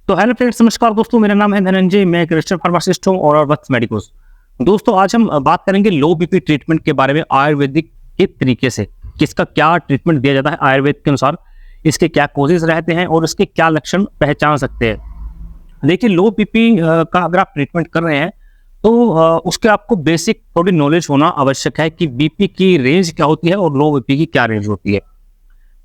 तो hello friends, नमस्कार दोस्तों, मेरा नाम है धनंजय। मैं एक रजिस्टर्ड फार्मासिस्ट हूँ और वत्स मेडिकोस। दोस्तों, आज हम बात करेंगे लो बीपी ट्रीटमेंट के बारे में आयुर्वेदिक के तरीके से कि इसका क्या ट्रीटमेंट दिया जाता है आयुर्वेद के अनुसार, इसके क्या कोजेस रहते हैं और इसके क्या लक्षण पहचान सकते हैं। देखिए, लो बीपी का अगर आप ट्रीटमेंट कर रहे हैं तो उसके आपको बेसिक थोड़ी नॉलेज होना आवश्यक है कि बीपी की रेंज क्या होती है और लो बीपी की क्या रेंज होती है।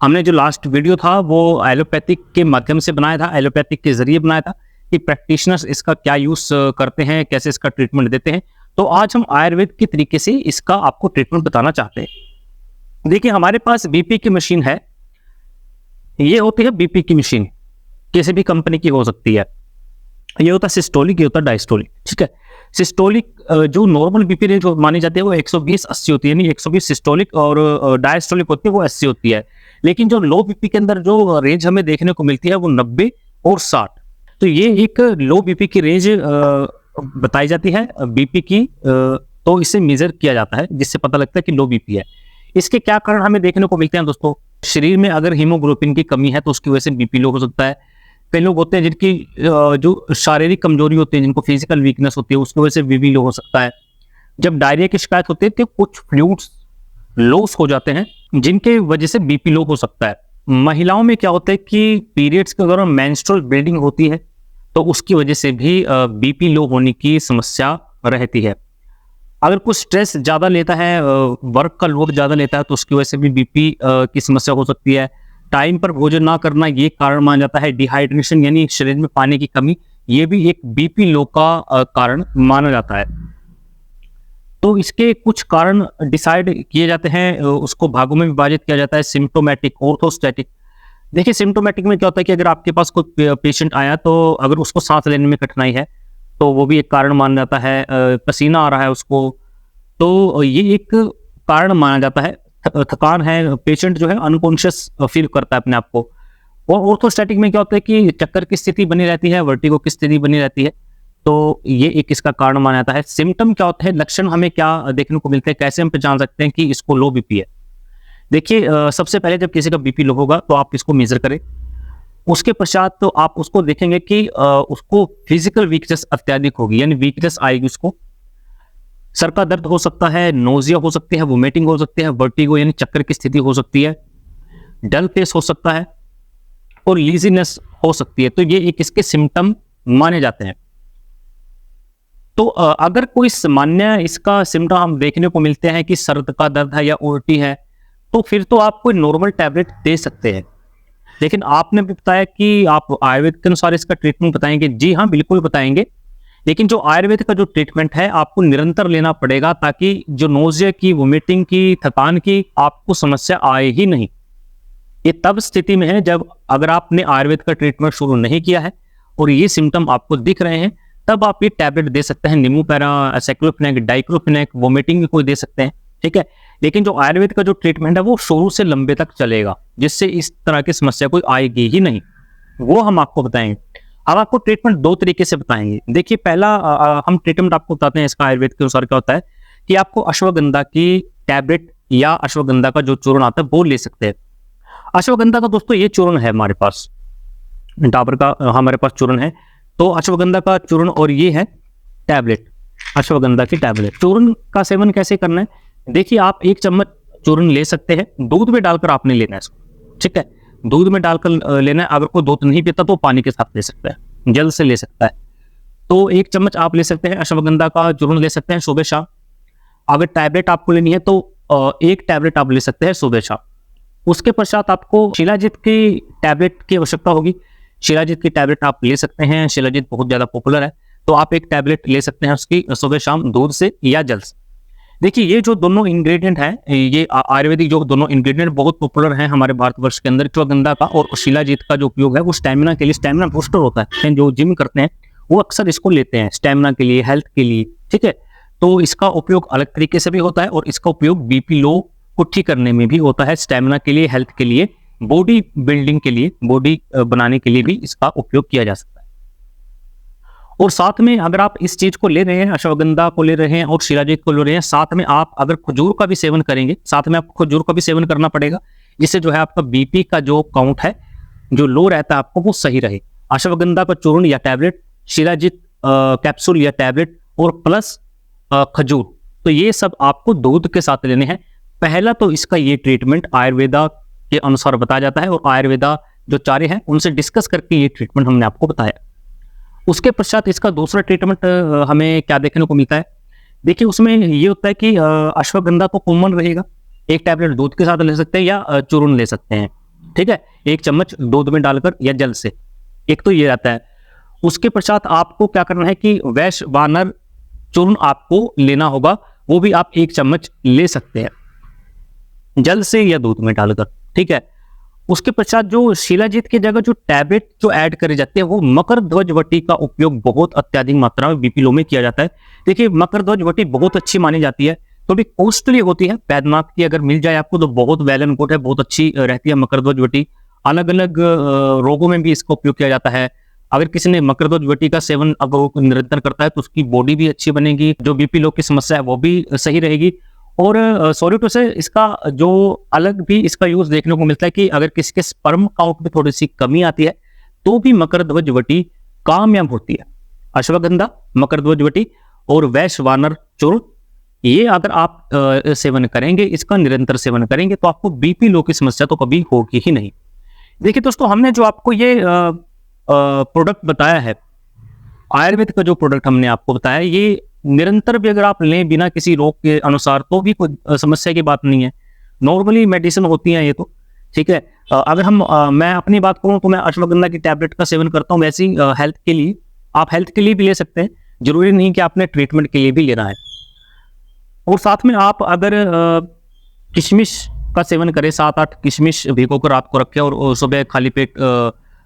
हमने जो लास्ट वीडियो था वो एलोपैथिक के माध्यम से बनाया था, एलोपैथिक के जरिए बनाया था कि प्रैक्टिशनर्स इसका क्या यूज करते हैं, कैसे इसका ट्रीटमेंट देते हैं। तो आज हम आयुर्वेद के तरीके से इसका आपको ट्रीटमेंट बताना चाहते हैं। देखिए, हमारे पास बीपी की मशीन है। ये होती है बीपी की मशीन, किसी भी कंपनी की हो सकती है। ये होता है सिस्टोलिक, ये होता है डायस्टोलिक। ठीक है, सिस्टोलिक जो नॉर्मल बीपी रेंज मानी जाती है वो 120-80 होती है, यानी 120 सिस्टोलिक और डायस्टोलिक होती है वो 80 होती है। लेकिन जो लो बीपी के अंदर जो रेंज हमें देखने को मिलती है वो 90 और 60। तो ये एक लो बीपी की रेंज बताई जाती है बीपी की, तो इसे मेजर किया जाता है जिससे पता लगता है कि लो बीपी है। इसके क्या कारण हमें देखने को मिलते हैं दोस्तों? शरीर में अगर हीमोग्लोबिन की कमी है तो उसकी वजह से बीपी लो हो सकता है। कई लोग होते हैं जिनकी जो शारीरिक कमजोरी होती है, जिनको फिजिकल वीकनेस होती है, उसकी वजह से बीपी लो हो सकता है। जब डायरिया की शिकायत होती है तो कुछ फ्लूइड्स लॉस हो जाते हैं जिनके वजह से बीपी लो हो सकता है। महिलाओं में क्या होता है कि पीरियड्स के दौरान मेंस्ट्रुअल ब्लीडिंग होती है तो उसकी वजह से भी बीपी लो होने की समस्या रहती है। अगर कुछ स्ट्रेस ज़्यादा लेता है, वर्क का लोड ज़्यादा लेता है तो उसकी वजह से भी बीपी की समस्या हो सकती है। टाइम पर भोजन ना करना ये कारण माना जाता है। डिहाइड्रेशन यानी शरीर में पानी की कमी, ये भी एक बीपी लो का कारण माना जाता है। तो इसके कुछ कारण डिसाइड किए जाते हैं, उसको भागों में विभाजित किया जाता है, सिम्प्टोमेटिक, ऑर्थोस्टैटिक। देखिए, सिम्प्टोमेटिक में क्या होता है कि अगर आपके पास कोई पेशेंट आया तो अगर उसको सांस लेने में कठिनाई है तो वो भी एक कारण माना जाता है। पसीना आ रहा है उसको, तो ये एक कारण माना जाता है। थकान है, पेशेंट जो है अनकॉन्शियस फील करता है अपने आप को। और ऑर्थोस्टैटिक में क्या होता है कि चक्कर की स्थिति बनी रहती है, वर्टिगो की स्थिति बनी रहती है, तो ये एक इसका कारण माना जाता है। सिम्टम क्या होता है, लक्षण हमें क्या देखने को मिलते हैं, कैसे हम पहचान सकते हैं कि इसको लो बीपी है? देखिए, सबसे पहले जब किसी का बीपी लो होगा तो आप इसको मेजर करें। उसके पश्चात तो आप उसको देखेंगे कि उसको फिजिकल वीकनेस अत्यधिक होगी, यानी वीकनेस आएगी उसको। सर का दर्द हो सकता है, नोजिया हो सकती है, वोमिटिंग हो सकती है, वर्टिगो यानी चक्कर की स्थिति हो सकती है, डल फेस हो सकता है और लीजीनेस हो सकती है। तो ये एक इसके सिम्टम माने जाते हैं। तो अगर कोई सामान्य इसका सिम्टम हम देखने को मिलते हैं कि सर का दर्द है या उल्टी है, तो फिर तो आप कोई नॉर्मल टैबलेट दे सकते हैं। लेकिन आपने भी बताया कि आप आयुर्वेद के अनुसार इसका ट्रीटमेंट बताएंगे। जी हाँ, बिल्कुल बताएंगे। लेकिन जो आयुर्वेद का जो ट्रीटमेंट है आपको निरंतर लेना पड़ेगा ताकि जो नोजिया की, वोमिटिंग की, थकान की आपको समस्या आए ही नहीं। ये तब स्थिति में है जब अगर आपने आयुर्वेद का ट्रीटमेंट शुरू नहीं किया है और ये सिम्टम आपको दिख रहे हैं, तब आप ये टैबलेट दे सकते हैं। निमोपेरा, साइक्लोफेनेक, डाइक्लोफेनेक, वोमिटिंग भी कोई दे सकते हैं। ठीक है, लेकिन जो आयुर्वेद का जो ट्रीटमेंट है वो शुरू से लंबे तक चलेगा, जिससे इस तरह की समस्या कोई आएगी ही नहीं। वो हम आपको बताएंगे। अब आपको ट्रीटमेंट दो तरीके से बताएंगे। देखिए, पहला हम ट्रीटमेंट आपको बताते हैं इसका आयुर्वेद के अनुसार क्या होता है कि आपको अश्वगंधा की टैबलेट या अश्वगंधा का जो चूर्ण आता है वो ले सकते हैं। अश्वगंधा का दोस्तों ये चूर्ण है हमारे पास, डाबर का हमारे पास चूर्ण है। तो अश्वगंधा का चूर्ण और ये है टैबलेट, अश्वगंधा की टैबलेट। चूर्ण का सेवन कैसे करना है? देखिए, आप 1 चम्मच चूर्ण ले सकते हैं, दूध में डालकर आपने लेना है इसको। ठीक है, दूध में डालकर लेना है। अगर कोई दूध नहीं पीता तो पानी के साथ ले सकता है, जल से ले सकता है। तो 1 चम्मच आप ले सकते हैं, अश्वगंधा का चूर्ण ले सकते हैं सुबह शाम। अगर टैबलेट आपको लेनी है तो 1 टैबलेट आप ले सकते हैं सुबह शाम। उसके पश्चात आपको शिलाजीत की टैबलेट की आवश्यकता होगी। शिलाजीत की टैबलेट आप ले सकते हैं, शिलाजीत बहुत ज़्यादा पॉपुलर है, तो आप 1 टैबलेट ले सकते हैं उसकी सुबह शाम, दूध से या जल से। देखिए, ये जो दोनों इंग्रेडिएंट हैं, ये आयुर्वेदिक जो दोनों इंग्रेडिएंट बहुत पॉपुलर हैं हमारे भारतवर्ष के अंदर। अश्वगंधा का और शिलाजीत का जो उपयोग है वो स्टैमिना के लिए, स्टैमिना बूस्टर होता है। जो जिम करते हैं वो अक्सर इसको लेते हैं स्टैमिना के लिए, हेल्थ के लिए। ठीक है, तो इसका उपयोग अलग तरीके से भी होता है और इसका उपयोग बीपी लो को ठीक करने में भी होता है। स्टैमिना के लिए, हेल्थ के लिए, बॉडी बिल्डिंग के लिए, बॉडी बनाने के लिए भी इसका उपयोग किया जा सकता है। और साथ में अगर आप इस चीज को ले रहे हैं, अश्वगंधा को ले रहे हैं और शिलाजीत को ले रहे हैं, साथ में आप अगर खजूर का भी सेवन करेंगे, साथ में आपको खजूर का भी सेवन करना पड़ेगा, जिससे जो है आपका बीपी का जो काउंट है जो लो रहता है आपको वो सही रहे। अश्वगंधा का चूर्ण या टैबलेट, शिलाजीत कैप्सूल या टैबलेट और प्लस खजूर। तो ये सब आपको दूध के साथ लेने हैं। पहला तो इसका ये ट्रीटमेंट आयुर्वेदा के अनुसार बताया जाता है और आयुर्वेदा जो चार्य हैं उनसे डिस्कस करके ये ट्रीटमेंट हमने आपको बताया। उसके पश्चात इसका दूसरा ट्रीटमेंट हमें क्या देखने को मिलता है, देखिए उसमें ये होता है कि अश्वगंधा तो कॉमन रहेगा, एक टैबलेट दूध के साथ ले सकते हैं या चूर्ण ले सकते हैं, ठीक है, 1 चम्मच दूध में डालकर या जल से, एक तो ये रहता है। उसके पश्चात आपको क्या करना है कि वैश्वानर चूर्ण आपको लेना होगा, वो भी आप 1 चम्मच ले सकते हैं जल से या दूध में डालकर, ठीक है। उसके पश्चात जो शिलाजीत की जगह जो टैबलेट जो ऐड करे जाते हैं वो मकर ध्वज वटी का उपयोग बहुत अत्यधिक मात्रा में बीपी लो में किया जाता है। देखिए मकर ध्वज वटी बहुत अच्छी मानी जाती है, थोड़ी कॉस्टली होती है, बैद्यनाथ की अगर मिल जाए आपको तो बहुत वेल एंड गुड है, बहुत अच्छी रहती है मकर ध्वज वटी। अलग अलग रोगों में भी इसका उपयोग किया जाता है। अगर किसी ने मकर ध्वज वटी का सेवन अगर वो निरंतर करता है तो उसकी बॉडी भी अच्छी बनेगी, जो बीपी लो की समस्या है वो भी सही रहेगी। और सॉरी टू से इसका जो अलग भी इसका यूज देखने को मिलता है कि अगर किसी के स्पर्म काउंट में थोड़ी सी कमी आती है तो भी मकर ध्वज वटी कामयाब होती है। अश्वगंधा, मकर ध्वज वटी और वैश्वानर चूर्ण, ये अगर आप सेवन करेंगे, इसका निरंतर सेवन करेंगे तो आपको बीपी लो की समस्या तो कभी होगी ही नहीं। देखिए दोस्तों, हमने जो आपको ये प्रोडक्ट बताया है, आयुर्वेद का जो प्रोडक्ट हमने आपको बताया, ये निरंतर भी अगर आप लें बिना किसी रोग के अनुसार तो भी कोई समस्या की बात नहीं है। नॉर्मली मेडिसिन होती है ये तो, ठीक है। अगर मैं अपनी बात करूं तो मैं अश्वगंधा की टैबलेट का सेवन करता हूं, वैसे ही हेल्थ के लिए आप हेल्थ के लिए भी ले सकते हैं, जरूरी नहीं कि आपने ट्रीटमेंट के लिए भी लेना है। और साथ में आप अगर किशमिश का सेवन करें, 7-8 किशमिश भिगोकर रात को रखें और सुबह खाली पेट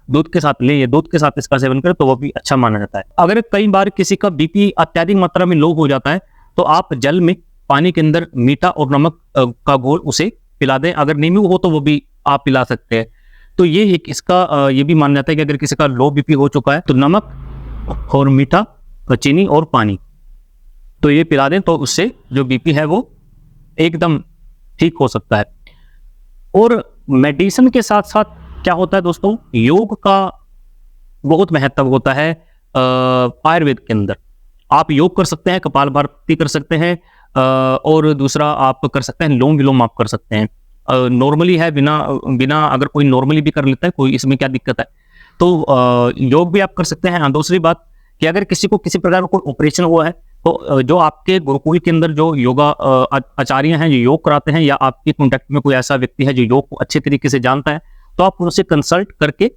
दूध के साथ ले, या दूध के साथ इसका सेवन करें तो वो भी अच्छा माना जाता है। अगर कई बार किसी का बीपी अत्यधिक मात्रा में लो हो जाता है तो आप जल में पानी के अंदर मीठा और नमक का घोल उसे पिला दें। अगर नींबू हो तो वो भी आप पिला सकते हैं। तो ये एक इसका ये भी माना जाता है कि अगर किसी का लो बीपी हो चुका है तो नमक और मीठा, चीनी और पानी, तो ये पिला दें तो उससे जो बीपी है वो एकदम ठीक हो सकता है। और मेडिसिन के साथ साथ क्या होता है दोस्तों, योग का बहुत महत्व होता है आयुर्वेद के अंदर। आप योग कर सकते हैं, कपालभाति कर सकते हैं, और दूसरा आप कर सकते हैं अनुलोम विलोम आप कर सकते हैं। नॉर्मली है, बिना अगर कोई नॉर्मली भी कर लेता है, कोई इसमें क्या दिक्कत है, तो योग भी आप कर सकते हैं। दूसरी बात कि अगर किसी को किसी प्रकार का कोई ऑपरेशन हुआ है तो जो आपके गुरुकुल के अंदर जो योगा आचार्य हैं जो योग कराते हैं, या आपके कॉन्टेक्ट में कोई ऐसा व्यक्ति है जो योग को अच्छे तरीके से जानता है, तो आप उनसे कंसल्ट करके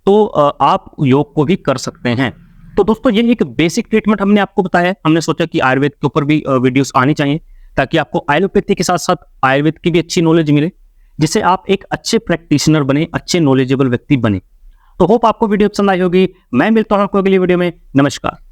तो आप योग को भी कर सकते हैं। तो दोस्तों, ये एक बेसिक ट्रीटमेंट हमने आपको बताया है। हमने सोचा कि आयुर्वेद के ऊपर भी वीडियोस आनी चाहिए ताकि आपको एलोपैथी के साथ साथ आयुर्वेद की भी अच्छी नॉलेज मिले, जिससे आप एक अच्छे प्रैक्टिशनर बने, अच्छे नॉलेजेबल व्यक्ति बने। तो होप आपको वीडियो पसंद आई होगी। मैं मिलता हूं आपको अगली वीडियो में। नमस्कार।